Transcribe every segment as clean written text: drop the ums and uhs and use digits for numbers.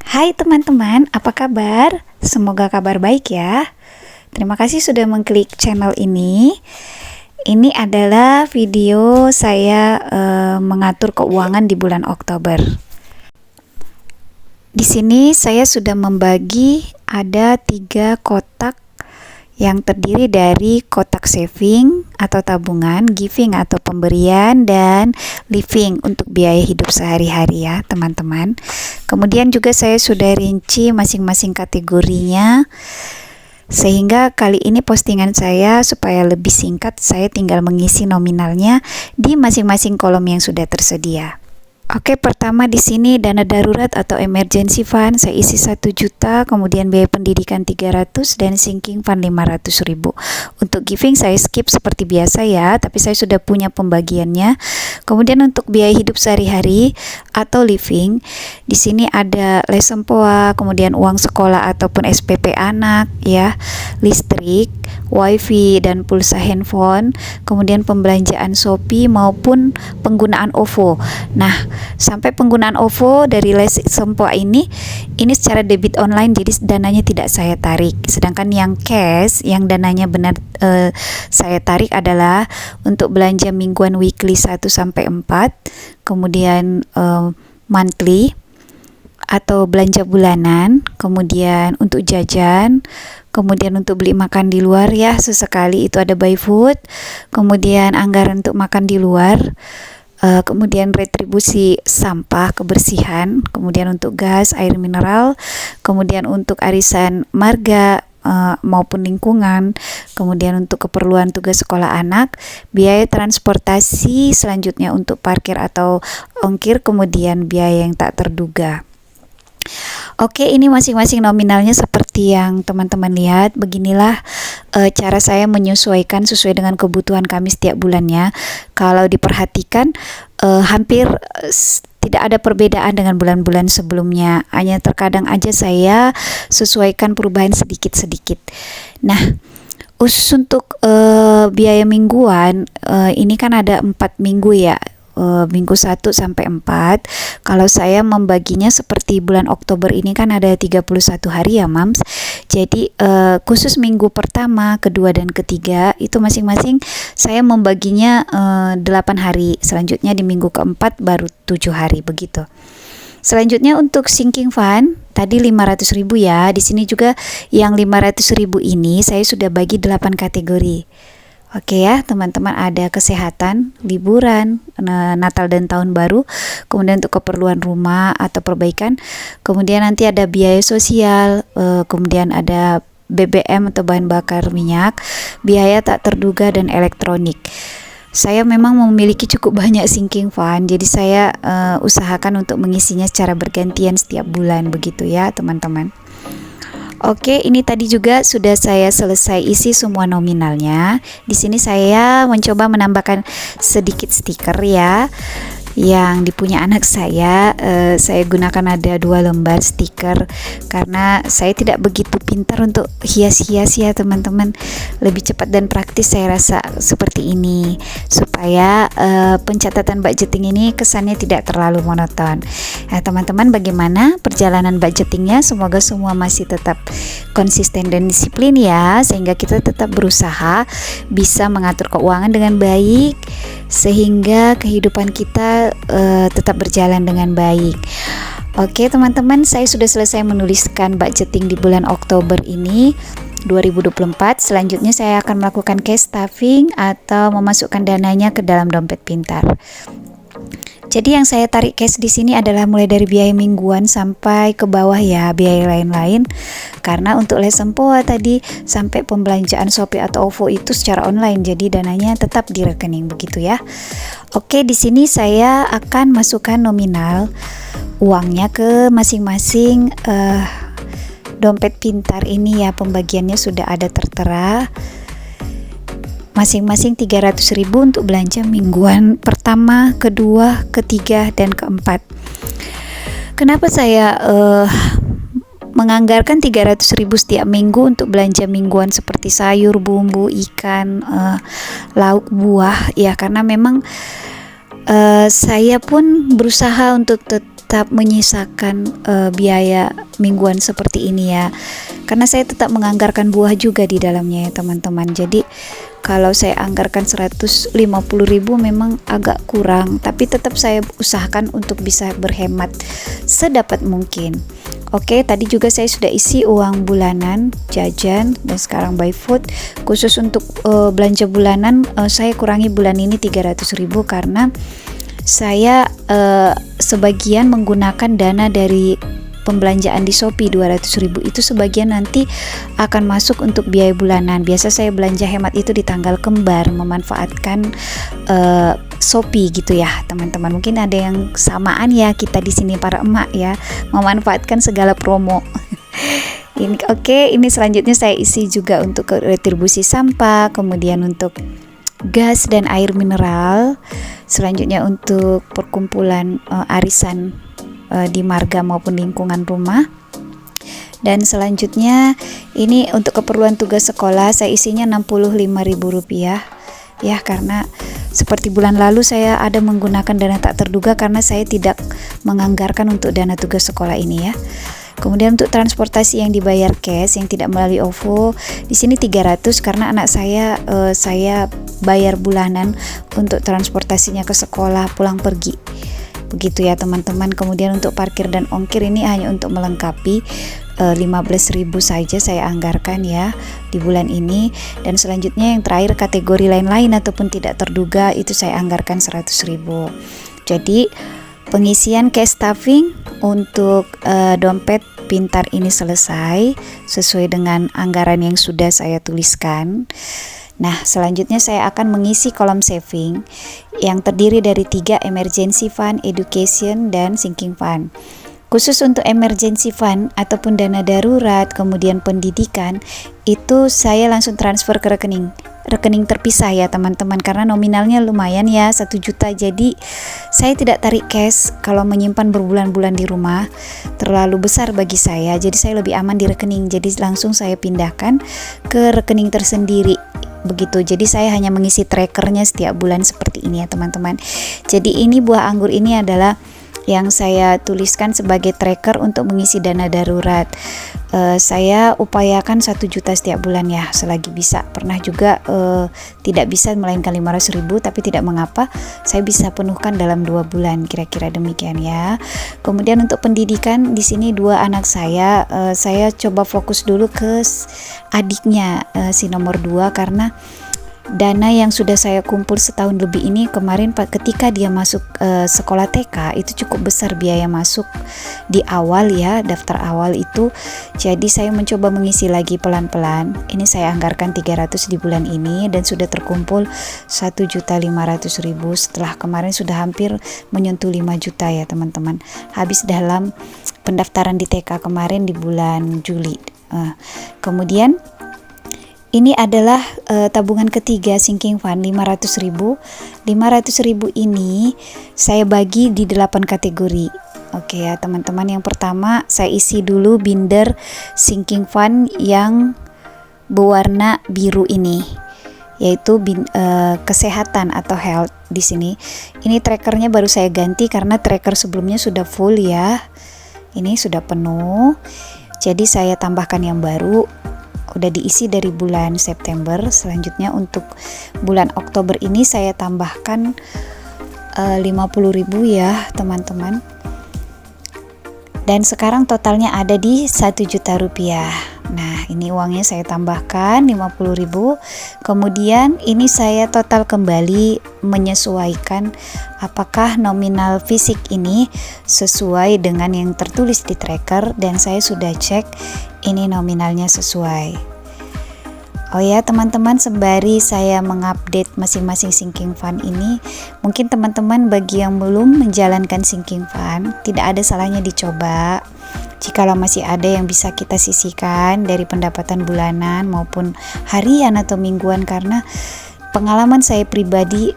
Hai teman-teman, apa kabar? Semoga kabar baik ya. Terima kasih sudah mengklik channel ini. Ini adalah video saya mengatur keuangan di bulan Oktober. Di sini saya sudah membagi ada 3 kotak yang terdiri dari kotak saving atau tabungan, giving atau pemberian, dan living untuk biaya hidup sehari-hari ya teman-teman. Kemudian juga saya sudah rinci masing-masing kategorinya, sehingga kali ini postingan saya supaya lebih singkat, saya tinggal mengisi nominalnya di masing-masing kolom yang sudah tersedia. Oke, pertama di sini dana darurat atau emergency fund saya isi 1 juta, kemudian biaya pendidikan 300 dan sinking fund 500.000. Untuk giving saya skip seperti biasa ya, tapi saya sudah punya pembagiannya. Kemudian untuk biaya hidup sehari-hari atau living, di sini ada les sempoa, kemudian uang sekolah ataupun SPP anak ya, listrik, wifi dan pulsa handphone, kemudian pembelanjaan Shopee maupun penggunaan OVO. Nah, sampai penggunaan OVO dari les sempoa ini secara debit online, jadi dananya tidak saya tarik. Sedangkan yang cash, yang dananya benar saya tarik adalah untuk belanja mingguan weekly 1 sampai 4, kemudian monthly atau belanja bulanan, kemudian untuk jajan, kemudian untuk beli makan di luar ya, sesekali itu ada buy food, kemudian anggaran untuk makan di luar, kemudian retribusi sampah kebersihan, kemudian untuk gas, air mineral, kemudian untuk arisan marga maupun lingkungan, kemudian untuk keperluan tugas sekolah anak, biaya transportasi, selanjutnya untuk parkir atau ongkir, kemudian biaya yang tak terduga. Oke, ini masing-masing nominalnya seperti yang teman-teman lihat. Beginilah cara saya menyesuaikan sesuai dengan kebutuhan kami setiap bulannya. Kalau diperhatikan hampir tidak ada perbedaan dengan bulan-bulan sebelumnya. Hanya terkadang aja saya sesuaikan perubahan sedikit-sedikit. Nah, khusus untuk biaya mingguan, ini kan ada 4 minggu ya. Minggu 1 sampai 4. Kalau saya membaginya seperti bulan Oktober ini kan ada 31 hari ya Mams. Jadi khusus minggu pertama, kedua dan ketiga itu masing-masing saya membaginya 8 hari. Selanjutnya di minggu keempat baru 7 hari begitu. Selanjutnya untuk sinking fund tadi 500.000 ya. Di sini juga yang 500.000 ini saya sudah bagi 8 kategori. Oke ya teman-teman, ada kesehatan, liburan, Natal dan Tahun Baru, kemudian untuk keperluan rumah atau perbaikan, kemudian nanti ada biaya sosial, kemudian ada BBM atau bahan bakar minyak, biaya tak terduga dan elektronik. Saya memang memiliki cukup banyak sinking fund, jadi saya usahakan untuk mengisinya secara bergantian setiap bulan begitu ya teman-teman. Oke, ini tadi juga sudah saya selesai isi semua nominalnya. Di sini saya mencoba menambahkan sedikit stiker ya, yang dipunya anak saya. Saya gunakan ada 2 lembar stiker karena saya tidak begitu pintar untuk hias-hias ya teman-teman. Lebih cepat dan praktis saya rasa seperti ini, supaya pencatatan budgeting ini kesannya tidak terlalu monoton. Nah teman-teman, bagaimana perjalanan budgetingnya? Semoga semua masih tetap konsisten dan disiplin ya, sehingga kita tetap berusaha bisa mengatur keuangan dengan baik, sehingga kehidupan kita tetap berjalan dengan baik. Oke teman-teman, saya sudah selesai menuliskan budgeting di bulan Oktober ini 2024. Selanjutnya saya akan melakukan cash stuffing atau memasukkan dananya ke dalam dompet pintar. Jadi yang saya tarik cash di sini adalah mulai dari biaya mingguan sampai ke bawah ya, biaya lain-lain. Karena untuk les sempoa tadi sampai pembelanjaan Shopee atau OVO itu secara online, jadi dananya tetap di rekening begitu ya. Oke, di sini saya akan masukkan nominal uangnya ke masing-masing dompet pintar ini ya. Pembagiannya sudah ada tertera. Masing-masing 300.000 untuk belanja mingguan pertama, kedua, ketiga, dan keempat. Kenapa saya menganggarkan 300.000 setiap minggu untuk belanja mingguan seperti sayur, bumbu, ikan, lauk, buah ya? Karena memang saya pun berusaha untuk tetap menyisakan biaya mingguan seperti ini ya, karena saya tetap menganggarkan buah juga di dalamnya ya teman-teman. Jadi kalau saya anggarkan 150.000 memang agak kurang, tapi tetap saya usahakan untuk bisa berhemat sedapat mungkin. Oke, tadi juga saya sudah isi uang bulanan jajan dan sekarang buy food. Khusus untuk belanja bulanan, saya kurangi bulan ini 300.000 karena saya sebagian menggunakan dana dari pembelanjaan di Shopee 200.000 itu sebagian nanti akan masuk untuk biaya bulanan. Biasa saya belanja hemat itu di tanggal kembar, memanfaatkan Shopee gitu ya teman-teman. Mungkin ada yang samaan ya kita di sini para emak ya, memanfaatkan segala promo. Ini oke, ini selanjutnya saya isi juga untuk retribusi sampah, kemudian untuk gas dan air mineral, selanjutnya untuk perkumpulan arisan di marga maupun lingkungan rumah, dan selanjutnya ini untuk keperluan tugas sekolah saya isinya Rp65.000 ya, karena seperti bulan lalu saya ada menggunakan dana tak terduga karena saya tidak menganggarkan untuk dana tugas sekolah ini ya. Kemudian untuk transportasi yang dibayar cash yang tidak melalui OVO di sini 300 karena anak saya bayar bulanan untuk transportasinya ke sekolah pulang pergi. Begitu ya teman-teman. Kemudian untuk parkir dan ongkir ini hanya untuk melengkapi 15.000 saja saya anggarkan ya di bulan ini. Dan selanjutnya yang terakhir kategori lain-lain ataupun tidak terduga itu saya anggarkan 100.000. Jadi pengisian cash stuffing untuk dompet pintar ini selesai sesuai dengan anggaran yang sudah saya tuliskan. Nah, selanjutnya saya akan mengisi kolom saving yang terdiri dari 3 emergency fund, education, dan sinking fund. Khusus untuk emergency fund ataupun dana darurat, kemudian pendidikan, itu saya langsung transfer ke rekening terpisah ya teman-teman, karena nominalnya lumayan ya 1 juta. Jadi saya tidak tarik cash kalau menyimpan berbulan-bulan di rumah, terlalu besar bagi saya. Jadi saya lebih aman di rekening, jadi langsung saya pindahkan ke rekening tersendiri. Begitu, jadi saya hanya mengisi trackernya setiap bulan seperti ini ya teman-teman. Jadi ini buah anggur ini adalah yang saya tuliskan sebagai tracker untuk mengisi dana darurat. Saya upayakan 1 juta setiap bulan ya selagi bisa. Pernah juga tidak bisa melainkan 500.000, tapi tidak mengapa, saya bisa penuhkan dalam 2 bulan kira-kira demikian ya. Kemudian untuk pendidikan di sini 2 anak saya coba fokus dulu ke adiknya si nomor 2 karena dana yang sudah saya kumpul setahun lebih ini kemarin ketika dia masuk sekolah TK itu cukup besar biaya masuk di awal ya, daftar awal itu. Jadi saya mencoba mengisi lagi pelan-pelan. Ini saya anggarkan 300 di bulan ini dan sudah terkumpul 1.500.000 setelah kemarin sudah hampir menyentuh 5 juta ya teman-teman. Habis dalam pendaftaran di TK kemarin di bulan Juli. Kemudian ini adalah tabungan ketiga sinking fund 500.000. 500.000 ini saya bagi di 8 kategori. Oke ya teman-teman, yang pertama saya isi dulu binder sinking fund yang berwarna biru ini, yaitu kesehatan atau health di sini. Ini trackernya baru saya ganti karena tracker sebelumnya sudah full ya. Ini sudah penuh. Jadi saya tambahkan yang baru. Udah diisi dari bulan September. Selanjutnya untuk bulan Oktober ini saya tambahkan 50.000 ya teman-teman. Dan sekarang totalnya ada di 1 juta rupiah. Nah ini uangnya saya tambahkan 50.000. Kemudian ini saya total kembali menyesuaikan apakah nominal fisik ini sesuai dengan yang tertulis di tracker, dan saya sudah cek ini nominalnya sesuai. Oh ya teman-teman, sembari saya mengupdate masing-masing sinking fund ini, mungkin teman-teman bagi yang belum menjalankan sinking fund, tidak ada salahnya dicoba. Jikalau masih ada yang bisa kita sisihkan dari pendapatan bulanan maupun harian atau mingguan, karena pengalaman saya pribadi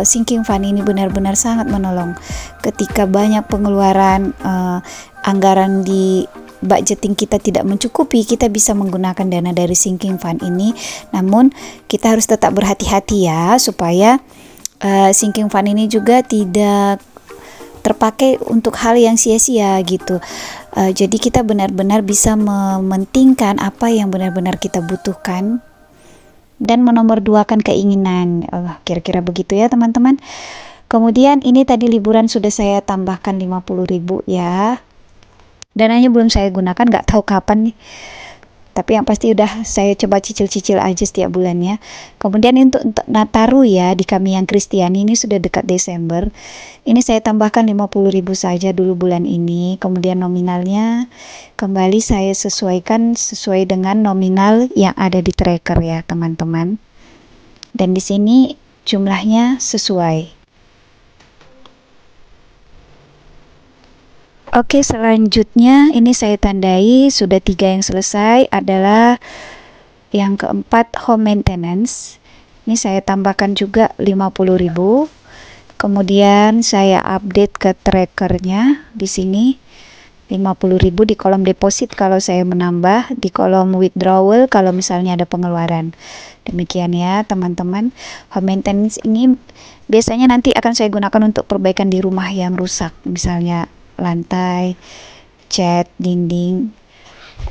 sinking fund ini benar-benar sangat menolong. Ketika banyak pengeluaran anggaran di budgeting kita tidak mencukupi, kita bisa menggunakan dana dari sinking fund ini. Namun kita harus tetap berhati-hati ya, supaya sinking fund ini juga tidak terpakai untuk hal yang sia-sia gitu. Jadi kita benar-benar bisa mementingkan apa yang benar-benar kita butuhkan dan menomorduakan keinginan. Kira-kira begitu ya teman-teman. Kemudian ini tadi liburan sudah saya tambahkan 50.000 ya. Dananya belum saya gunakan, nggak tahu kapan nih. Tapi yang pasti udah saya coba cicil-cicil aja setiap bulannya. Kemudian untuk Nataru ya, di kami yang Kristiani ini sudah dekat Desember. Ini saya tambahkan 50.000 saja dulu bulan ini. Kemudian nominalnya kembali saya sesuaikan sesuai dengan nominal yang ada di tracker ya teman-teman. Dan di sini jumlahnya sesuai. Oke, selanjutnya ini saya tandai sudah 3 yang selesai, adalah yang keempat home maintenance. Ini saya tambahkan juga 50.000. Kemudian saya update ke trackernya di sini 50.000 di kolom deposit kalau saya menambah, di kolom withdrawal kalau misalnya ada pengeluaran. Demikian ya teman-teman. Home maintenance ini biasanya nanti akan saya gunakan untuk perbaikan di rumah yang rusak, misalnya lantai, cat, dinding,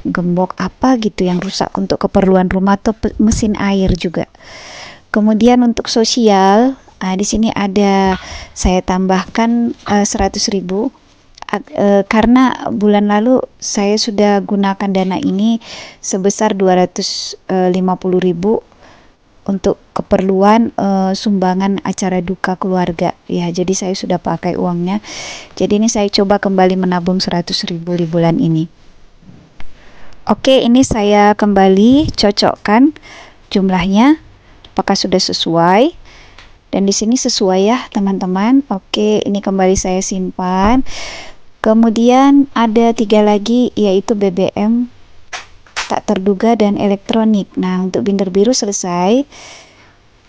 gembok apa gitu yang rusak untuk keperluan rumah atau mesin air juga. Kemudian untuk sosial, di sini ada saya tambahkan 100.000 karena bulan lalu saya sudah gunakan dana ini sebesar 250.000 untuk keperluan sumbangan acara duka keluarga ya, jadi saya sudah pakai uangnya. Jadi ini saya coba kembali menabung 100.000 di bulan ini. Oke, ini saya kembali cocokkan jumlahnya apakah sudah sesuai, dan di sini sesuai ya teman-teman. Oke, ini kembali saya simpan. Kemudian ada 3 lagi, yaitu BBM tak terduga dan elektronik. Nah, untuk binder biru selesai.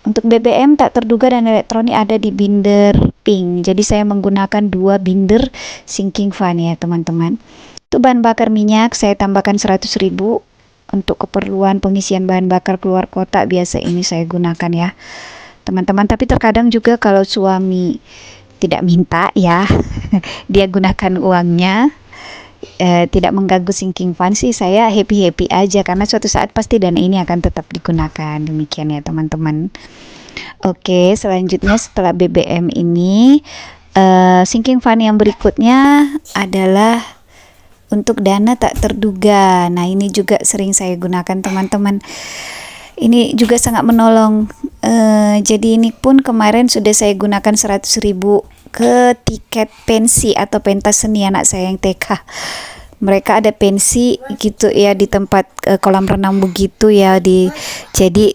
Untuk BBM tak terduga dan elektronik ada di binder pink. Jadi saya menggunakan 2 binder sinking fund ya teman-teman. Untuk bahan bakar minyak saya tambahkan 100.000 untuk keperluan pengisian bahan bakar keluar kota, biasa ini saya gunakan ya teman-teman. Tapi terkadang juga kalau suami tidak minta ya dia gunakan uangnya, tidak mengganggu sinking fund sih, saya happy aja karena suatu saat pasti dana ini akan tetap digunakan. Demikian ya teman-teman. Oke, selanjutnya setelah BBM ini sinking fund yang berikutnya adalah untuk dana tak terduga. Nah, ini juga sering saya gunakan teman-teman. Ini juga sangat menolong. Jadi ini pun kemarin sudah saya gunakan 100.000 ke tiket pensi atau pentas seni anak saya yang TK. Mereka ada pensi gitu ya di tempat kolam renang begitu ya. Jadi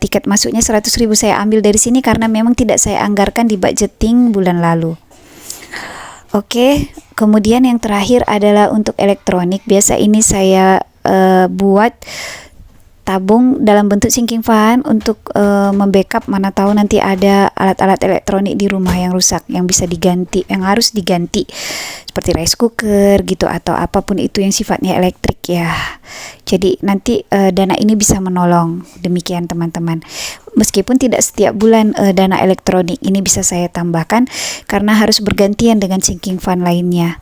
tiket masuknya 100.000 saya ambil dari sini karena memang tidak saya anggarkan di budgeting bulan lalu. Oke, kemudian yang terakhir adalah untuk elektronik. Biasa ini saya buat tabung dalam bentuk sinking fund untuk membackup, mana tahu nanti ada alat-alat elektronik di rumah yang rusak, yang bisa diganti, yang harus diganti, seperti rice cooker gitu atau apapun itu yang sifatnya elektrik ya. Jadi nanti dana ini bisa menolong. Demikian teman-teman. Meskipun tidak setiap bulan dana elektronik ini bisa saya tambahkan karena harus bergantian dengan sinking fund lainnya.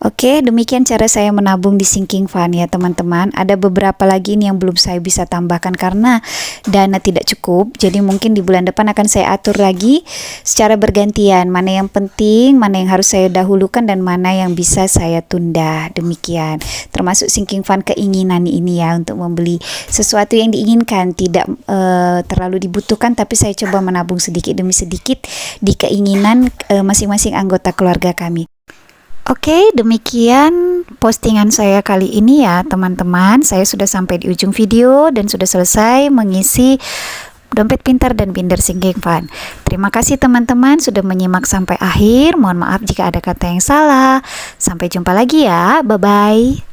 Oke, demikian cara saya menabung di sinking fund ya teman-teman. Ada beberapa lagi nih yang belum saya bisa tambahkan karena dana tidak cukup. Jadi mungkin di bulan depan akan saya atur lagi secara bergantian. Mana yang penting, mana yang harus saya dahulukan, dan mana yang bisa saya tunda. Demikian. Termasuk sinking fund keinginan ini ya, untuk membeli sesuatu yang diinginkan. Tidak terlalu dibutuhkan, tapi saya coba menabung sedikit demi sedikit di keinginan masing-masing anggota keluarga kami. Oke, demikian postingan saya kali ini ya teman-teman. Saya sudah sampai di ujung video dan sudah selesai mengisi dompet pintar dan binder sinking fund. Terima kasih teman-teman sudah menyimak sampai akhir. Mohon maaf jika ada kata yang salah. Sampai jumpa lagi ya. Bye-bye.